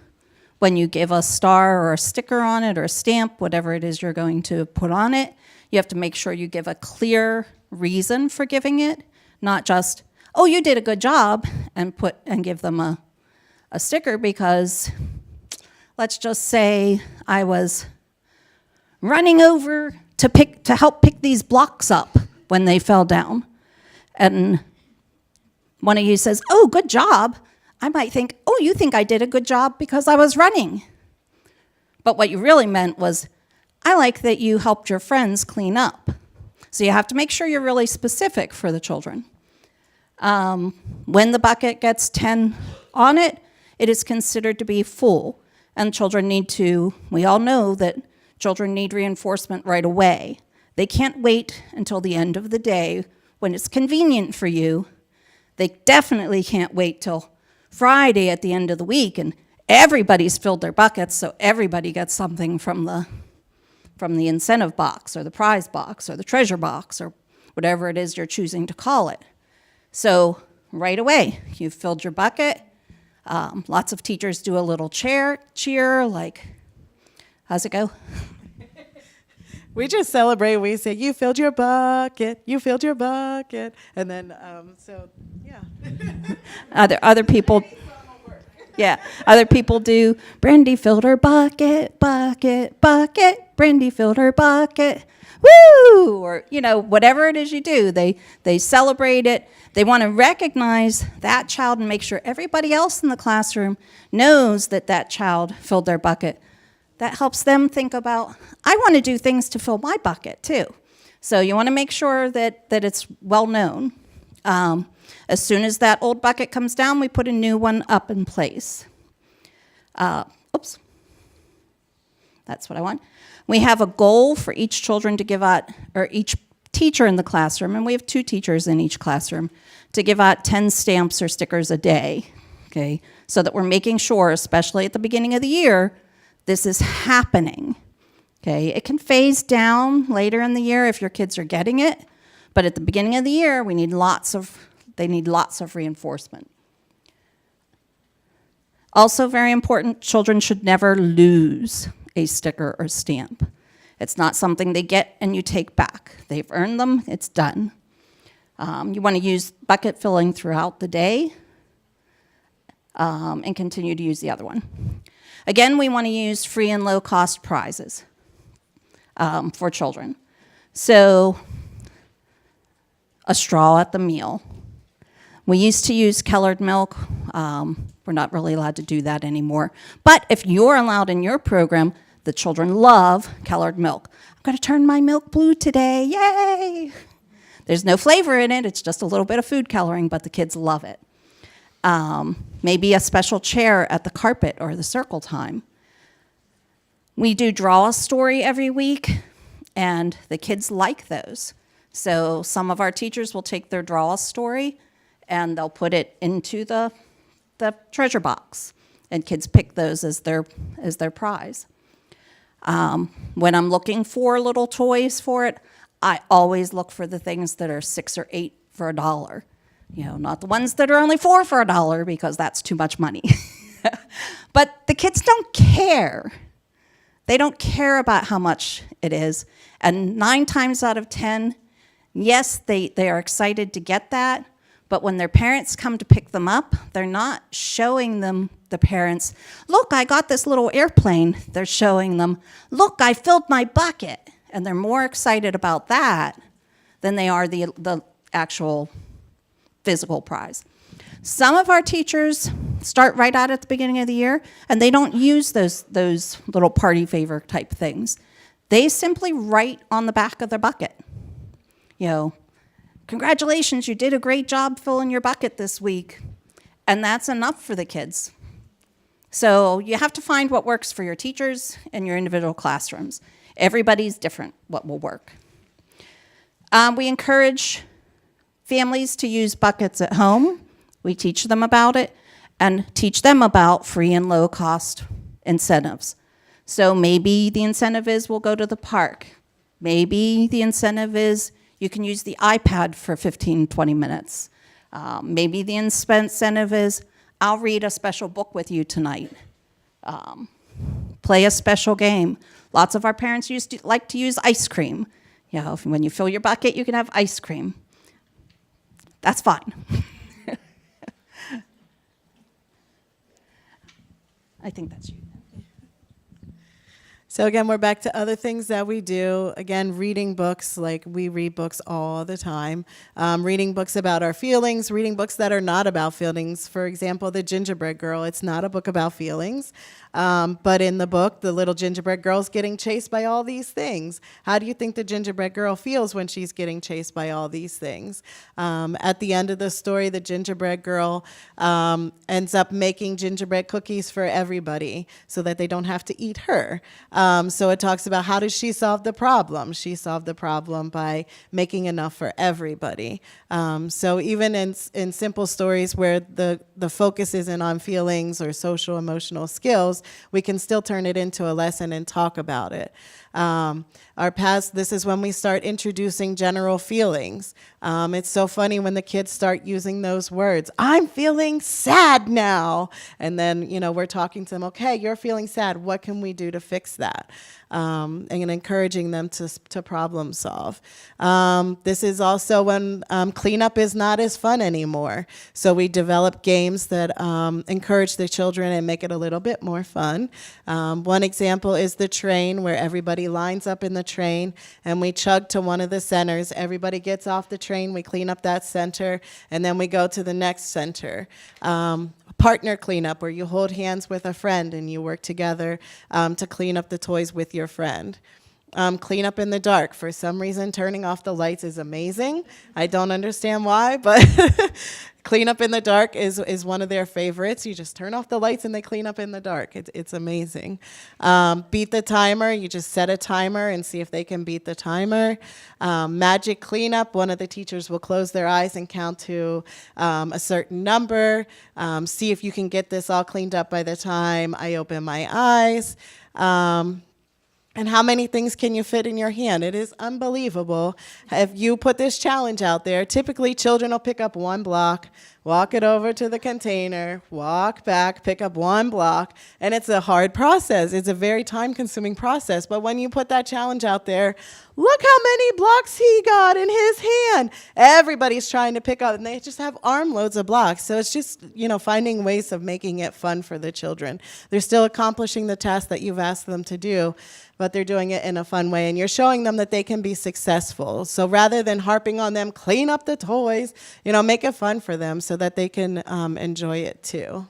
Speaker 1: When you give a star or a sticker on it or a stamp, whatever it is you're going to put on it, you have to make sure you give a clear reason for giving it, not just, oh, you did a good job, and give them a sticker, because let's just say I was running over to help pick these blocks up when they fell down. And one of you says, oh, good job. I might think, oh, you think I did a good job because I was running. But what you really meant was, I like that you helped your friends clean up. So you have to make sure you're really specific for the children. When the bucket gets 10 on it, it is considered to be full. And children we all know that children need reinforcement right away. They can't wait until the end of the day when it's convenient for you. They definitely can't wait till Friday at the end of the week and everybody's filled their buckets, so everybody gets something from the incentive box or the prize box or the treasure box or whatever it is you're choosing to call it. So right away, you've filled your bucket. Lots of teachers do a little cheer, like, how's it go?
Speaker 2: We just celebrate. We say, you filled your bucket, you filled your bucket. And then, yeah.
Speaker 1: Other people, yeah, other people do, Brandy filled her bucket, bucket, bucket, Brandy filled her bucket, woo! Or, whatever it is you do, they celebrate it. They want to recognize that child and make sure everybody else in the classroom knows that child filled their bucket. That helps them think about, I want to do things to fill my bucket too. So you want to make sure that it's well known. As soon as that old bucket comes down, we put a new one up in place. Oops. That's what I want. We have a goal for each children to give out, or each teacher in the classroom, and we have 2 teachers in each classroom, to give out 10 stamps or stickers a day, okay? So that we're making sure, especially at the beginning of the year, this is happening, okay? It can phase down later in the year if your kids are getting it, but at the beginning of the year, they need lots of reinforcement. Also very important, children should never lose a sticker or stamp. It's not something they get and you take back. They've earned them, it's done. You want to use bucket filling throughout the day and continue to use the other one. Again, we want to use free and low-cost prizes for children. So, a straw at the meal. We used to use colored milk. We're not really allowed to do that anymore. But if you're allowed in your program, the children love colored milk. I'm going to turn my milk blue today, yay! There's no flavor in it, it's just a little bit of food coloring, but the kids love it. Maybe a special chair at the carpet or the circle time. We do draw a story every week, and the kids like those. So some of our teachers will take their draw a story and they'll put it into the treasure box, and kids pick those as their prize. When I'm looking for little toys for it, I always look for the things that are 6 or 8 for $1. Not the ones that are only 4 for $1, because that's too much money. But the kids don't care. They don't care about how much it is. And 9 times out of 10, yes, they are excited to get that. But when their parents come to pick them up, they're not showing them, the parents, look, I got this little airplane. They're showing them, look, I filled my bucket. And they're more excited about that than they are the actual physical prize. Some of our teachers start right out at the beginning of the year, and they don't use those little party favor type things. They simply write on the back of their bucket, congratulations, you did a great job filling your bucket this week. And that's enough for the kids. So you have to find what works for your teachers and your individual classrooms. Everybody's different what will work. We encourage families to use buckets at home. We teach them about it and teach them about free and low cost incentives. So maybe the incentive is we'll go to the park. Maybe the incentive is you can use the iPad for 15, 20 minutes. Maybe the incentive is I'll read a special book with you tonight. Play a special game. Lots of our parents like to use ice cream. You know, when you fill your bucket, you can have ice cream. That's fine. I think that's you.
Speaker 2: So again, we're back to other things that we do. Again, reading books, like we read books all the time. Reading books about our feelings, reading books that are not about feelings. For example, The Gingerbread Girl, it's not a book about feelings. But in the book, the little gingerbread girl's getting chased by all these things. How do you think the gingerbread girl feels when she's getting chased by all these things? At the end of the story, the gingerbread girl ends up making gingerbread cookies for everybody so that they don't have to eat her. So it talks about how does she solve the problem? She solved the problem by making enough for everybody. So even in simple stories where the focus isn't on feelings or social emotional skills, we can still turn it into a lesson and talk about it. This is when we start introducing general feelings. It's so funny when the kids start using those words. I'm feeling sad now. And then, we're talking to them, okay, you're feeling sad. What can we do to fix that? And encouraging them to problem solve. This is also when cleanup is not as fun anymore. So we develop games that encourage the children and make it a little bit more fun. One example is the train, where everybody lines up in the train and we chug to one of the centers. Everybody gets off the train, we clean up that center, and then we go to the next center. Partner cleanup, where you hold hands with a friend and you work together to clean up the toys with your friend. Clean up in the dark. For some reason, turning off the lights is amazing. I don't understand why, but clean up in the dark is one of their favorites. You just turn off the lights and they clean up in the dark. It's amazing. Beat the timer. You just set a timer and see if they can beat the timer. Magic cleanup. One of the teachers will close their eyes and count to a certain number. See if you can get this all cleaned up by the time I open my eyes. And how many things can you fit in your hand? It is unbelievable. If you put this challenge out there, typically children will pick up one block, walk it over to the container, walk back, pick up one block, and it's a hard process. It's a very time-consuming process. But when you put that challenge out there, look how many blocks he got in his hand. Everybody's trying to pick up, and they just have armloads of blocks. So it's just, finding ways of making it fun for the children. They're still accomplishing the task that you've asked them to do, but they're doing it in a fun way, and you're showing them that they can be successful. So rather than harping on them, clean up the toys, make it fun for them so that they can enjoy it too.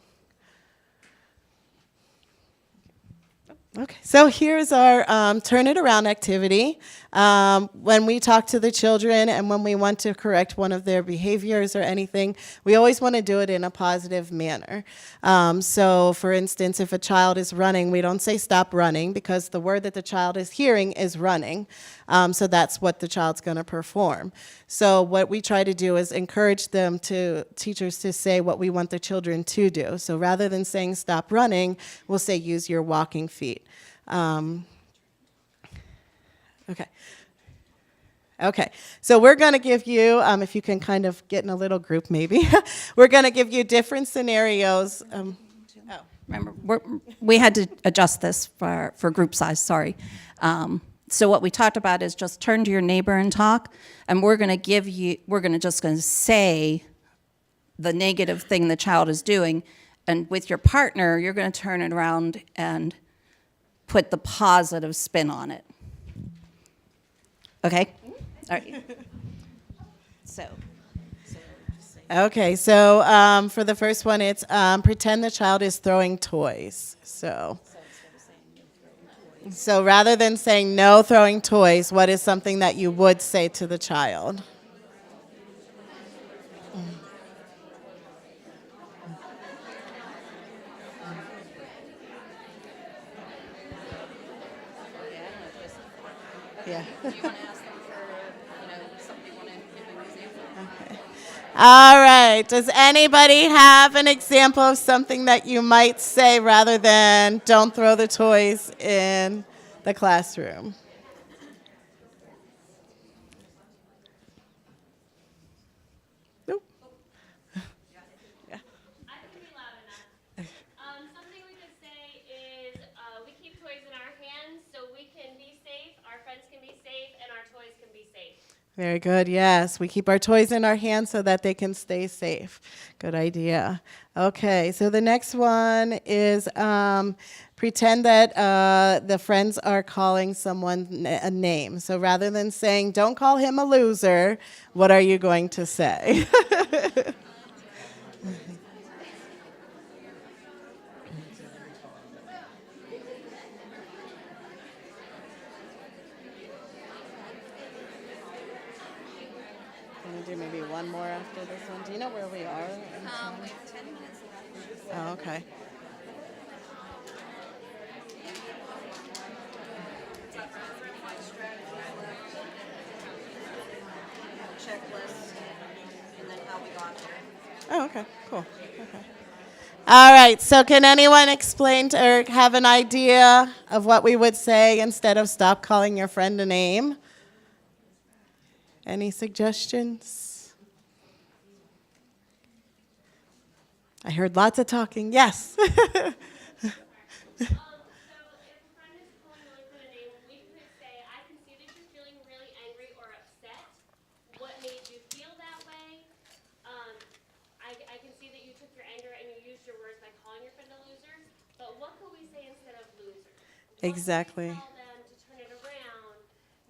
Speaker 2: Okay, so here's our turn it around activity. When we talk to the children and when we want to correct one of their behaviors or anything, we always want to do it in a positive manner. So for instance, if a child is running, we don't say stop running, because the word that the child is hearing is running. So that's what the child's going to perform. So what we try to do is encourage teachers to say what we want the children to do. So rather than saying stop running, we'll say use your walking feet. Okay, so we're going to give you, if you can kind of get in a little group maybe, we're going to give you different scenarios.
Speaker 1: Remember, we had to adjust this for group size, sorry. So what we talked about is just turn to your neighbor and talk, and we're going to say the negative thing the child is doing, and with your partner, you're going to turn it around and put the positive spin on it. Okay? All right.
Speaker 2: Okay, so for the first one, it's pretend the child is throwing toys. So rather than saying no throwing toys, what is something that you would say to the child? Yeah. All right. Does anybody have an example of something that you might say rather than don't throw the toys in the classroom? Very good. Yes, we keep our toys in our hands so that they can stay safe. Good idea. Okay, so the next one is pretend that the friends are calling someone a name. So rather than saying, "Don't call him a loser," what are you going to say? Can we do maybe one more after this one? Do you know where we are? in time?
Speaker 1: We have 10 minutes left.
Speaker 2: Oh, okay.
Speaker 1: Checklist, and then how we got there.
Speaker 2: Oh, okay, cool. Okay. All right, so can anyone explain or have an idea of what we would say instead of stop calling your friend a name? Any suggestions? I heard lots of talking. Yes.
Speaker 10: So if a friend is calling you a name, we could say, I can see that you're feeling really angry or upset. What made you feel that way? I can see that you took your anger and you used your words by calling your friend a loser. But what could we say instead of loser?
Speaker 2: Exactly.
Speaker 10: What could we tell them to turn it around?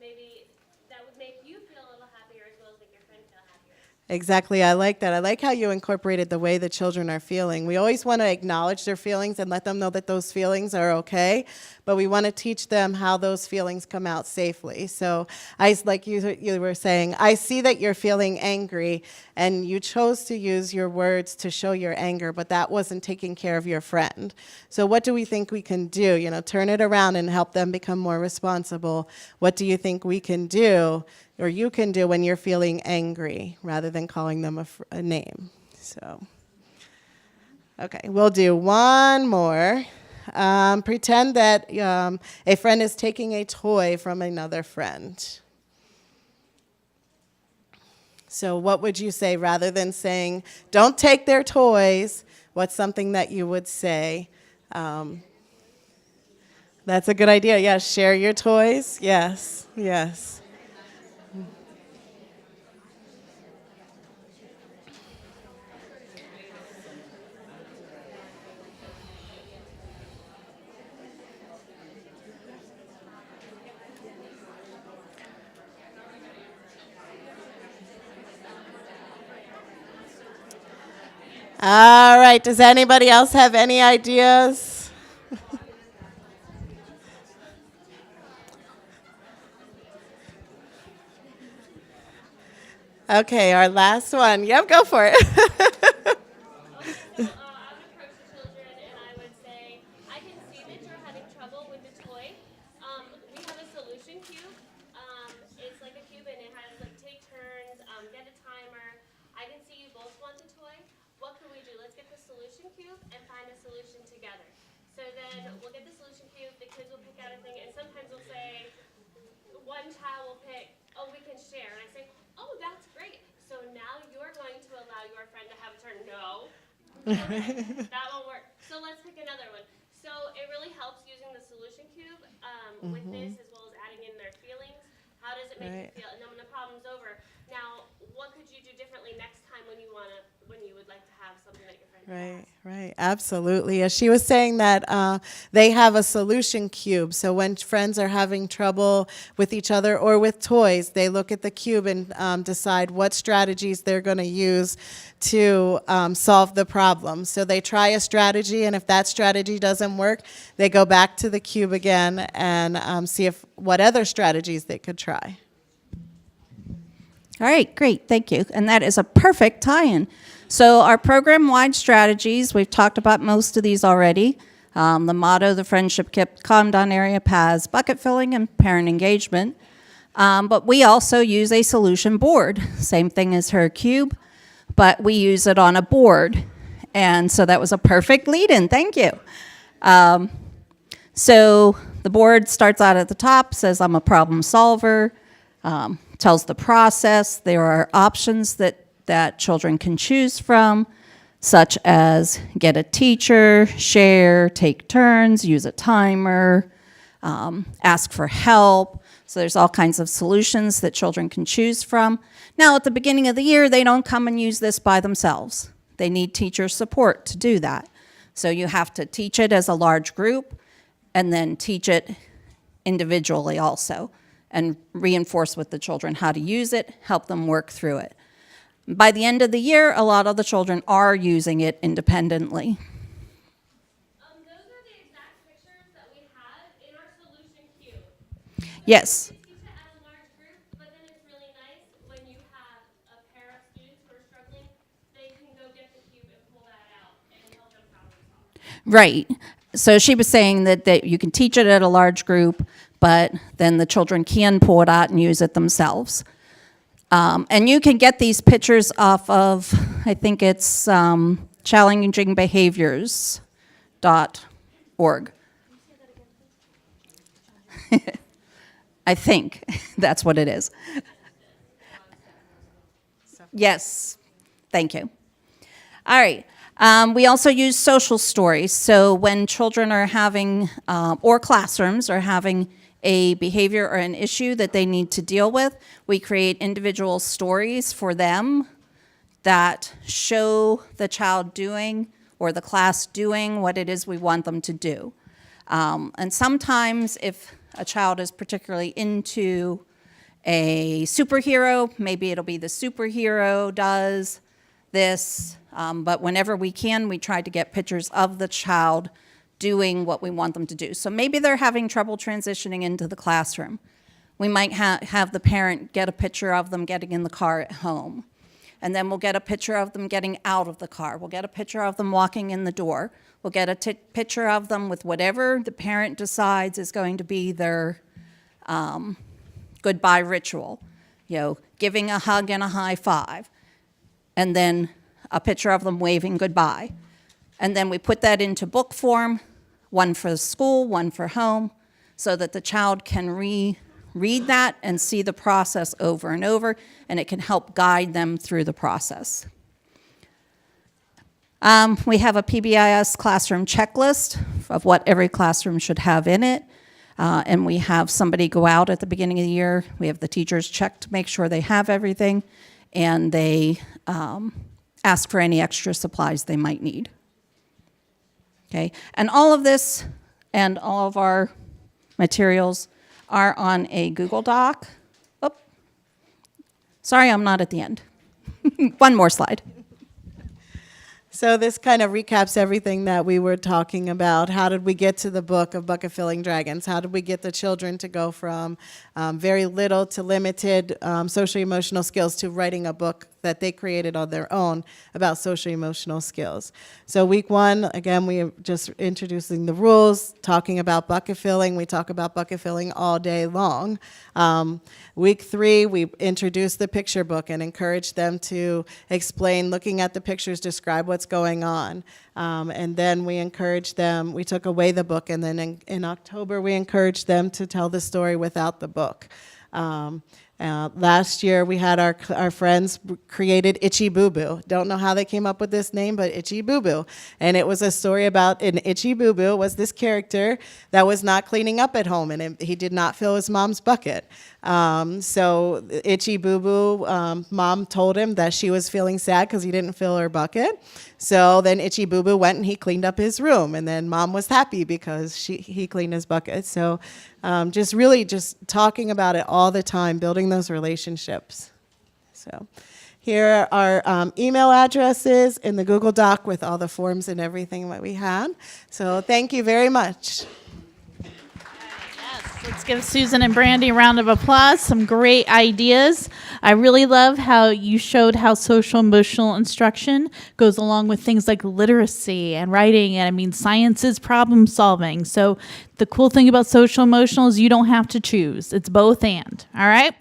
Speaker 10: Maybe that would make you feel a little happier as well as make your friend feel happier.
Speaker 2: Exactly. I like that. I like how you incorporated the way the children are feeling. We always want to acknowledge their feelings and let them know that those feelings are okay, but we want to teach them how those feelings come out safely. So, like you were saying, I see that you're feeling angry, and you chose to use your words to show your anger, but that wasn't taking care of your friend. So what do we think we can do? You know, turn it around and help them become more responsible. What do you think we can do, or you can do, when you're feeling angry, rather than calling them a name? So, okay, we'll do one more. Pretend that a friend is taking a toy from another friend. So what would you say rather than saying, don't take their toys? What's something that you would say? That's a good idea. Yes, share your toys. Yes, yes. All right, does anybody else have any ideas? Okay, our last one. Yep, go for it.
Speaker 10: I would approach the children and I would say, I can see that you're having trouble with the toy. We have a solution cube. It's like a cube and it has like take turns, get a timer. I can see you both want the toy. What can we do? Let's get the solution cube and find a solution together. So then we'll get the solution cube, the kids will pick out a thing, and sometimes we'll say, one child will pick, oh, we can share. And I say, oh, that's great. So now you're going to allow your friend to have a turn. No. Okay, that won't work. So let's pick another one. So it really helps using the solution cube with this, as well as adding in their feelings. How does it make
Speaker 2: Right.
Speaker 10: you feel? And then when the problem's over, now what could you do differently next time when you would like to have something that your friend has?
Speaker 2: Right, absolutely. As she was saying that they have a solution cube. So when friends are having trouble with each other or with toys, they look at the cube and decide what strategies they're going to use to solve the problem. So they try a strategy, and if that strategy doesn't work, they go back to the cube again and see what other strategies they could try.
Speaker 1: All right, great, thank you. And that is a perfect tie-in. So our program-wide strategies, we've talked about most of these already. The motto, the friendship kit, calm down area, paths, bucket filling, and parent engagement. But we also use a solution board, same thing as her cube, but we use it on a board. And so that was a perfect lead-in, thank you. So the board starts out at the top, says I'm a problem solver, tells the process. There are options that children can choose from, such as get a teacher, share, take turns, use a timer, ask for help. So there's all kinds of solutions that children can choose from. Now, at the beginning of the year, they don't come and use this by themselves. They need teacher support to do that. So you have to teach it as a large group and then teach it individually also and reinforce with the children how to use it, help them work through it. By the end of the year, a lot of the children are using it independently.
Speaker 10: Those are the exact pictures that we have in our solution cube.
Speaker 1: Yes.
Speaker 10: You can teach it as a large group, but then it's really nice when you have a pair of students who are struggling, they can go get the cube and pull that out and help them problem solve.
Speaker 1: Right. So she was saying that you can teach it at a large group, but then the children can pull it out and use it themselves. And you can get these pictures off of, I think it's challengingbehaviors.org. I think that's what it is. Yes, thank you. All right. We also use social stories. So when children are having, or classrooms are having a behavior or an issue that they need to deal with, we create individual stories for them that show the child doing or the class doing what it is we want them to do. And sometimes if a child is particularly into a superhero, maybe it'll be the superhero does this, but whenever we can, we try to get pictures of the child doing what we want them to do. So maybe they're having trouble transitioning into the classroom. We might have the parent get a picture of them getting in the car at home. And then we'll get a picture of them getting out of the car. We'll get a picture of them walking in the door. We'll get a picture of them with whatever the parent decides is going to be their goodbye ritual. You know, giving a hug and a high five. And then a picture of them waving goodbye. And then we put that into book form, one for school, one for home, so that the child can read that and see the process over and over, and it can help guide them through the process. We have a PBIS classroom checklist of what every classroom should have in it, and we have somebody go out at the beginning of the year. We have the teachers check to make sure they have everything, and they ask for any extra supplies they might need. Okay, and all of this and all of our materials are on a Google Doc. Oh, sorry, I'm not at the end. One more slide.
Speaker 2: So this kind of recaps everything that we were talking about. How did we get to the book of Bucket Filling Dragons? How did we get the children to go from very little to limited social-emotional skills to writing a book that they created on their own about social-emotional skills? So week one, again, we are just introducing the rules, talking about bucket filling. We talk about bucket filling all day long. Week three, we introduced the picture book and encouraged them to explain, looking at the pictures, describe what's going on. And then we encouraged them, we took away the book, and then in October, we encouraged them to tell the story without the book. Last year, we had our friends created Itchy Boo Boo. Don't know how they came up with this name, but Itchy Boo Boo. And it was a story about an Itchy Boo Boo was this character that was not cleaning up at home, and he did not fill his mom's bucket. So Itchy Boo Boo, mom told him that she was feeling sad because he didn't fill her bucket. So then Itchy Boo Boo went and he cleaned up his room, and then mom was happy because he cleaned his bucket. So just really just talking about it all the time, building those relationships. So here are our email addresses in the Google Doc with all the forms and everything that we had. So thank you very much.
Speaker 11: Let's give Susan and Brandy a round of applause. Some great ideas. I really love how you showed how social emotional instruction goes along with things like literacy and writing. And I mean, science is problem solving. So the cool thing about social emotional is you don't have to choose. It's both and. All right.